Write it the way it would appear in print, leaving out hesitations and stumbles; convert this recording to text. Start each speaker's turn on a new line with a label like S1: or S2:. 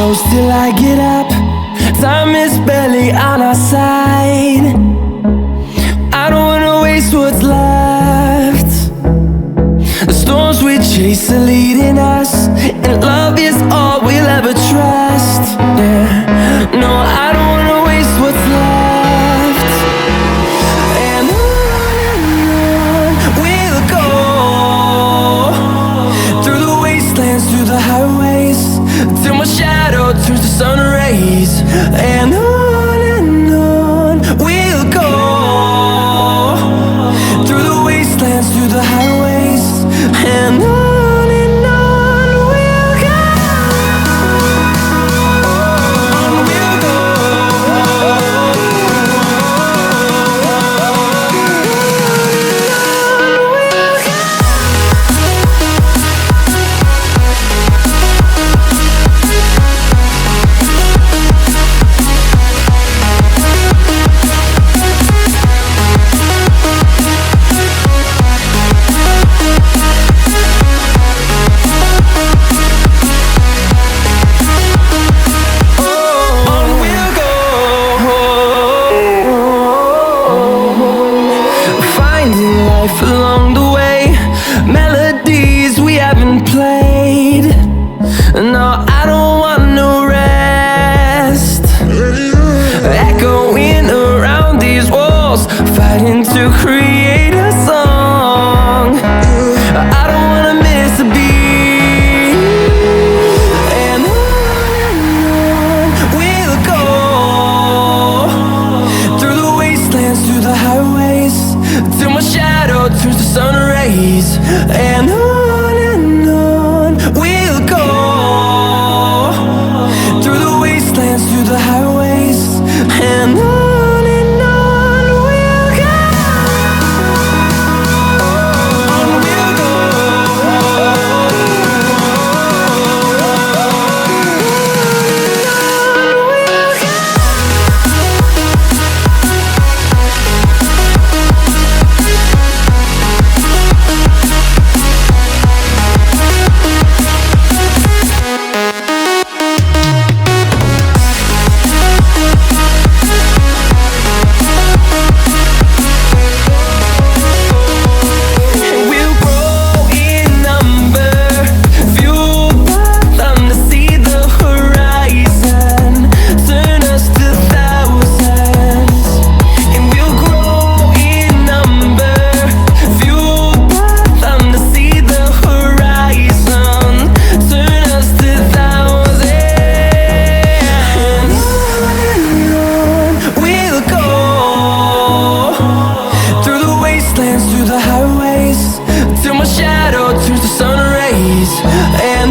S1: close till I get up. Time is barely on our side. I don't wanna waste what's left. The storms we chase are leading us, and love is all we'll ever trust. Yeah, no, I don't wanna waste what's left. And on we'll go, through the wastelands, through the highways, till my shadow turns to sun rays. And on we'll go, through the wastelands, through the highways, and on we'll go. On we'll go. Along the way, melodies we haven't played. No, I don't want no rest. Echoing around these walls, fighting to create a song. I don't wanna miss a beat. And on we'll go, through the wastelands, through the highways, till my shadow turns to sun rays. And on we'll go, through the wastelands, through the highways, and on we'll go. On we'll go. Through the highways, till my shadow turns to sun rays. And